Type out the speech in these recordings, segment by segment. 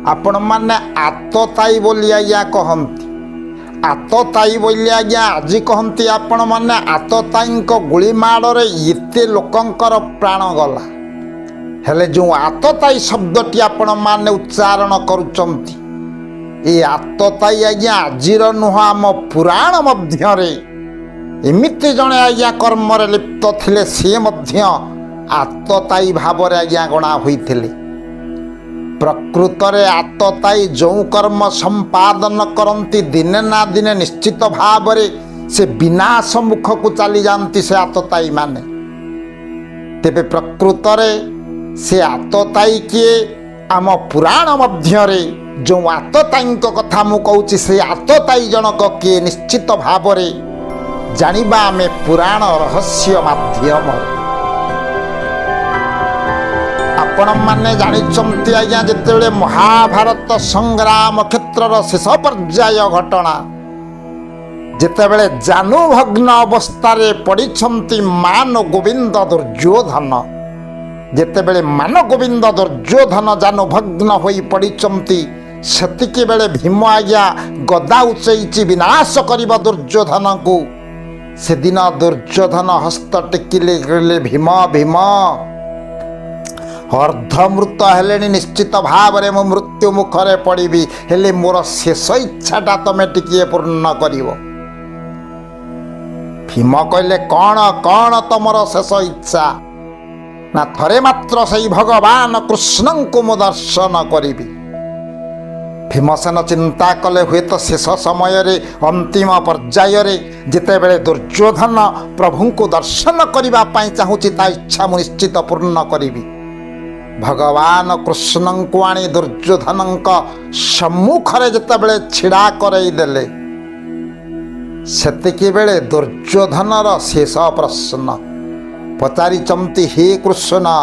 आपण मैंने आतताई बोली आज्ञा कहती आतताई बोली आज्ञा आज कहती आपण मैंने आतताई गुली माड़े एते लोकंकर प्राण गला हेले जो आतताई शब्दटी आपण मैंने उच्चारण करुचंती ए आतताई आज्ञा आजिर नुह आम पुराण मध्य एमिति जड़े आज्ञा कर्म लिप्त थिले सी मध्य आतताई भाव आज्ञा गणा होइथिले। प्रकृत रे आतताई जो कर्म संपादन करती दिने ना दिने निश्चित भाव से विनाश मुख को चली जाती से आतताई माने। तेबे प्रकृत रे से आतताई किए आम पुराण मध्य जो आतताई कथा मु कहूँ से आतताई जनक किए निश्चित भाव जानिबा आमे पुराण रहस्य माध्यम आपण माने जानिचंती आज्ञा जेतेबेले महाभारत संग्राम क्षेत्रर शेष पर्याय घटना जेतेबेले जानुभग्न अवस्था पड़िछंती मान गोविंद दुर्योधन जेतेबेले मान गोविंद दुर्योधन जानुभग्न होई पड़िछंती सेतिके बेले भीम आज्ञा गदा उचैची विनाश करिबा दुर्योधन को सेदिन दुर्योधन हस्त टेकिले कहले भीम भीम अर्धमृत हेले निश्चित भाव में मु मृत्यु मुखरे पड़ी हेले मोर शेष इच्छाटा तमे टिकिए पूर्ण करिवो। भीम कहले कौन कौन तमर शेष इच्छा ना थरे मात्र सही भगवान कृष्ण को मु दर्शन करी। भीमसेन चिंता कले हुए तो शेष समय रे अंतिम पर्याय जिते बेले दुर्योधन प्रभु को दर्शन करने चाहूँगी ता इच्छा मु निश्चित पूर्ण करी। भगवान कृष्ण को आनी दुर्योधन सम्मुखरे जिते बेले छिड़ा करईदेले सेतिकी बेले दुर्योधनर शेष प्रश्न पचारिचंती हे कृष्ण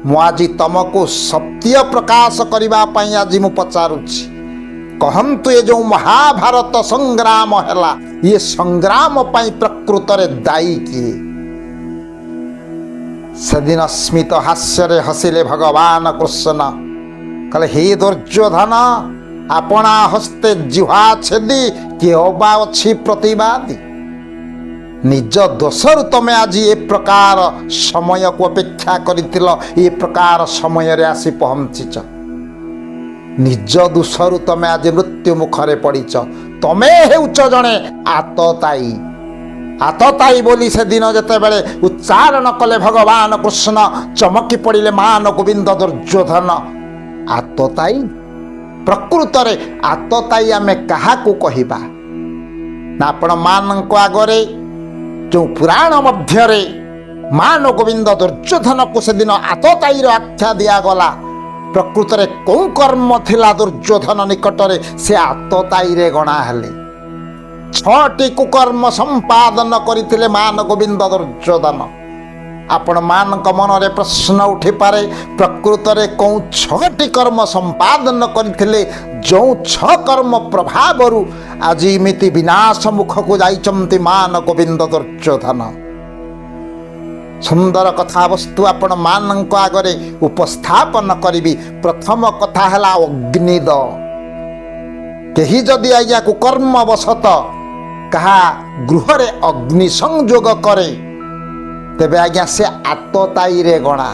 मु आज तुमको सत्य प्रकाश करने आज मु पचारुछि कहंतु ये जो महाभारत संग्राम हैला ये संग्राम पाई प्रकृत रे दायी किए। सेदिन स्मित हास्ୟରେ हसिले भगवान कृष्ण कहले हे दुर्योधन आपणा हस्ते जिह्वा छेदी कि अबा अछि प्रतिवादी निज दोषरु तमे आज ये प्रकार समय को अपेक्षा करितिल ये प्रकार समय रे आसी पहुंचीच निज दोषरु तमे आज मृत्यु मुखरे पड़ीच तमे हेउच जणे आतताई आतताई बोली से दिन जेते बेले उच्चारण कले भगवान कृष्ण चमकी पड़िले मान गोविंद दुर्योधन आतताई प्रकृत रे आतताई आमे काहा को कहिबा ना आपण मान को आगरे जो पुराण मध्य मान गोविंद दुर्योधन को से दिन आतताई आख्या दिगला प्रकृत रे कौ कर्म थिला दुर्योधन निकटरे से आतताई रे गणा हेले 6टी कुकर्म संपादन करथिले मान गोविंद दुर्योधन। आपण मान मन रे प्रश्न उठी पारे प्रकृत रे कौ 6टी कर्म संपादन करथिले जो 6 कर्म प्रभावरु आज इमिति विनाश मुख को जाइचंती मान गोविंद दुर्योधन। सुंदर कथा वस्तु आपण मान आगरे उपस्थापन करी। प्रथम कथा है अग्निद कही जदि आज्ञा कुकर्म वशत कहा गृह रे अग्नि संयोग करे तेबे आज्ञा से आतताई रे गणा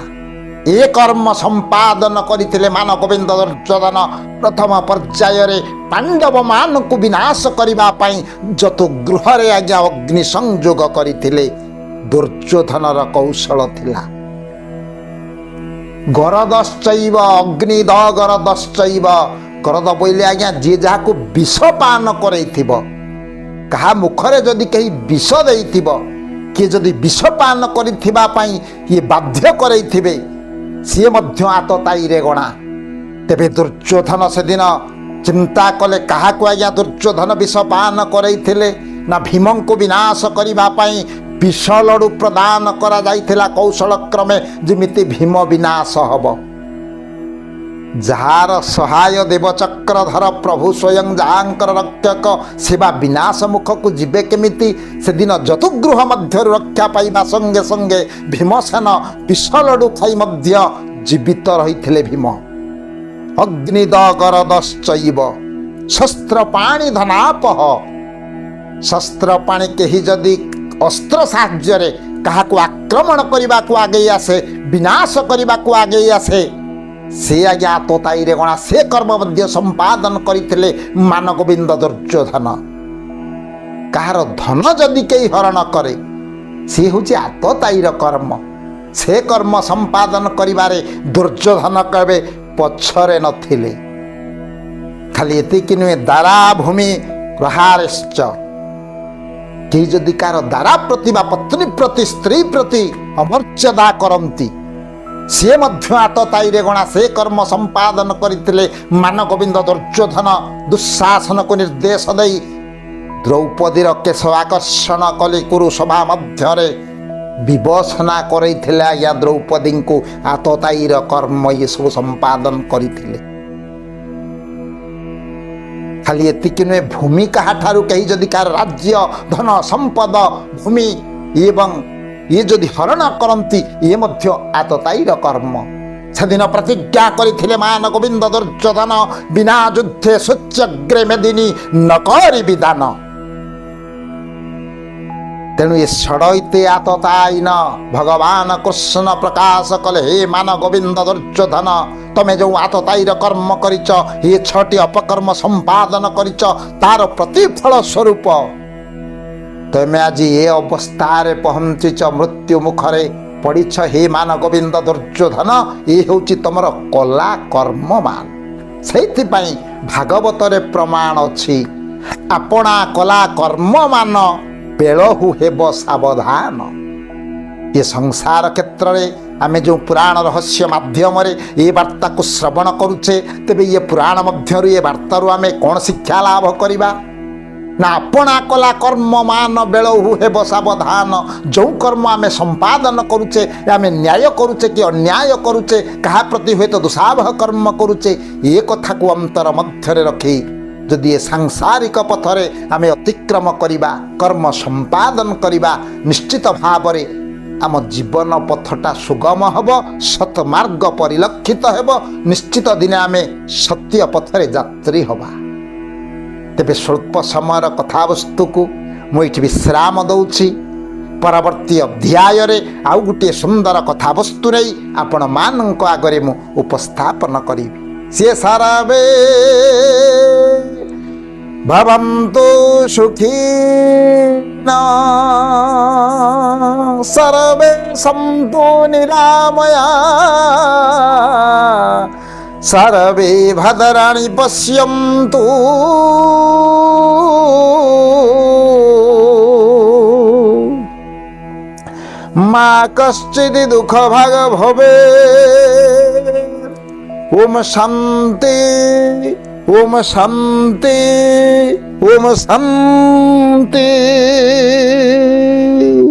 ए कर्म संपादन करथिले मान गोविंद दुर्योधन। प्रथम पर्याय रे पांडव मान को विनाश करबा पई जतो गृह रे आज्ञा अग्नि संयोग करथिले दुर्योधनर कौशल थिला। गरदश्चैव अग्निद गरदश्चैव गरद बोले आज्ञा जी जहा को विष पान करैथिबो कहा मुखरे जदि कहीं विष देइथिबो कि जदि विष पान करिथिबा पई ये बाध्य करैथिबे सी मध्य आतताई रे गणा। तेबे दुर्योधन से दिन चिंता कले कहा को आज्ञा दुर्योधन विष पान करैथिले ना भीम को विनाश करबा पई विष लड़ू प्रदान करा जाइथिला कौशल क्रमे जिमिति भीम विनाश हब। जार सहाय देवचक्रधर प्रभु स्वयं जहांकर रक्षक सेवा विनाश मुख को जीवे केमिति से दिन जतुगृह मध्य रक्षा पाइबा संगे संगे भीमसेन विष लड़ू खाई मध्य जीवित रही भीम ଅଗ୍ନିଦଗରଦଶ୍ଚୈବ ଶସ୍ତ୍ର ପାଣି ଧନାପହ। ଶସ୍ତ୍ର ପାଣି କେହି ଯଦି ଅସ୍ତ୍ର ସାହାଯ୍ୟରେ କାହାକୁ ଆକ୍ରମଣ କରିବାକୁ ଆଗେଇ ଆସେ, ବିନାଶ କରିବାକୁ ଆଗେଇ ଆସେ, ସେ ଆଜ୍ଞା ଆତତାୟୀରେ ଗଣା ସେ କର୍ମ ମଧ୍ୟ ସମ୍ପାଦନ କରିଥିଲେ ମାନଗୋବିନ୍ଦ ଦୁର୍ଯ୍ୟୋଧନ। କାହାର ଧନ ଯଦି କେହି ହରଣ କରେ, ସେ ହେଉଛି ଆତତାୟୀର କର୍ମ। ସେ କର୍ମ ସମ୍ପାଦନ କରିବାରେ ଦୁର୍ଯ୍ୟୋଧନ କେବେ ପଛରେ ନଥିଲେ। ଖାଲି ଏତିକି ନୁହେଁ, ଦାରା ଭୂମି ପ୍ରହାରେଶ୍ଚ। କେହି ଯଦି କାହାର ଦାରା ପ୍ରତି ବା ପତ୍ନୀ ପ୍ରତି, ସ୍ତ୍ରୀ ପ୍ରତି ଅମର୍ଯ୍ୟାଦା କରନ୍ତି, ସିଏ ମଧ୍ୟ ଆତତାୟୀରେ ଗଣା ସେ କର୍ମ ସମ୍ପାଦନ କରିଥିଲେ ମାନଗୋବିନ୍ଦ ଦୁର୍ଯ୍ୟୋଧନ। ଦୁଃଶାସନକୁ ନିର୍ଦ୍ଦେଶ ଦେଇ ଦ୍ରୌପଦୀର କେଶ ଆକର୍ଷଣ କଲି କୁରୁସଭା ମଧ୍ୟରେ ବିବସନା କରେଇଥିଲେ ଆଜ୍ଞା ଦ୍ରୌପଦୀଙ୍କୁ। ଆତତାୟୀର କର୍ମ ଏସବୁ ସମ୍ପାଦନ କରିଥିଲେ। ଖାଲି ଏତିକି ନୁହେଁ, ଭୂମି କାହାଠାରୁ କେହି ଯଦି କାହାର ରାଜ୍ୟ, ଧନ, ସମ୍ପଦ, ଭୂମି ଏବଂ ଇଏ ଯଦି ହରଣ କରନ୍ତି, ଇଏ ମଧ୍ୟ ଆତତାୟୀର କର୍ମ। ସେଦିନ ପ୍ରତିଜ୍ଞା କରିଥିଲେ ମାନଗୋବିନ୍ଦ ଦୁର୍ଯ୍ୟୋଧନ, ବିନା ଯୁଦ୍ଧେ ସୂଚ୍ୟଗ୍ରେ ମେଦିନୀ ନ କରିବି ଦାନ। ତେଣୁ ଏ ଷଡ଼ୈତେ ଆତତାୟୀନ ଭଗବାନ କୃଷ୍ଣ ପ୍ରକାଶ କଲେ, ହେ ମାନଗୋବିନ୍ଦ ଦୁର୍ଯ୍ୟୋଧନ, ତମେ ଯେଉଁ ଆତତାୟୀର କର୍ମ କରିଛ, ଏ 6ଟି ଅପକର୍ମ ସମ୍ପାଦନ କରିଛ, ତାର ପ୍ରତିଫଳ ସ୍ୱରୂପ ତମେ ଆଜି ଏ ଅବସ୍ଥାରେ ପହଞ୍ଚିଛ, ମୃତ୍ୟୁ ମୁଖରେ ପଡ଼ିଛ। ହେ ମାନଗୋବିନ୍ଦ ଦୁର୍ଯ୍ୟୋଧନ, ଏ ହେଉଛି ତମର କଲା କର୍ମମାନ। ସେଇଥିପାଇଁ ଭାଗବତରେ ପ୍ରମାଣ ଅଛି, ଆପଣା କଲା କର୍ମମାନ ବେଳହୁ ହେବ ସାବଧାନ। ଏ ସଂସାର କ୍ଷେତ୍ରରେ ଆମେ ଯେଉଁ ପୁରାଣ ରହସ୍ୟ ମାଧ୍ୟମରେ ଏ ବାର୍ତ୍ତାକୁ ଶ୍ରବଣ କରୁଛେ, ତେବେ ଏ ପୁରାଣ ମଧ୍ୟରୁ ଏ ବାର୍ତ୍ତାରୁ ଆମେ କ'ଣ ଶିକ୍ଷା ଲାଭ କରିବା? ନା ଆପଣା କଲା କର୍ମମାନ ବେଳହୁ ହେବ ସାବଧାନ। ଯେଉଁ କର୍ମ ଆମେ ସମ୍ପାଦନ କରୁଛେ, ଆମେ ନ୍ୟାୟ କରୁଛେ କି ଅନ୍ୟାୟ କରୁଛେ, କାହା ପ୍ରତି ହୁଏତ ଦୁଃସାବହ କର୍ମ କରୁଛେ, ଏ କଥାକୁ ଅନ୍ତର ମଧ୍ୟରେ ରଖି ଯଦି ଏ ସାଂସାରିକ ପଥରେ ଆମେ ଅତିକ୍ରମ କରିବା, କର୍ମ ସମ୍ପାଦନ କରିବା, ନିଶ୍ଚିତ ଭାବରେ ଆମ ଜୀବନ ପଥଟା ସୁଗମ ହେବ, ସତ୍ମାର୍ଗ ପରିଲକ୍ଷିତ ହେବ। ନିଶ୍ଚିତ ଦିନେ ଆମେ ସତ୍ୟ ପଥରେ ଯାତ୍ରୀ ହେବା। ତେବେ ସ୍ୱଳ୍ପ ସମୟର କଥାବସ୍ତୁକୁ ମୁଁ ଏଠି ବିଶ୍ରାମ ଦେଉଛି। ପରବର୍ତ୍ତୀ ଅଧ୍ୟାୟରେ ଆଉ ଗୋଟିଏ ସୁନ୍ଦର କଥାବସ୍ତୁ ନେଇ ଆପଣମାନଙ୍କ ଆଗରେ ମୁଁ ଉପସ୍ଥାପନ କରିବି। ସିଏ ସାରାବେ ଭବନ୍ତୁ ସୁଖୀନା ସର୍ବେ ସନ୍ତୁ ନିରାମୟା ସର୍ବେ ଭଦ୍ରାଣି ପଶ୍ୟନ୍ତୁ ମା କଶ୍ଚିତ୍ ଦୁଃଖ ଭାଗ ଭବେ। ଓମ୍ ଶାନ୍ତି, ଓମ୍ ଶାନ୍ତି, ଓମ୍ ଶାନ୍ତି।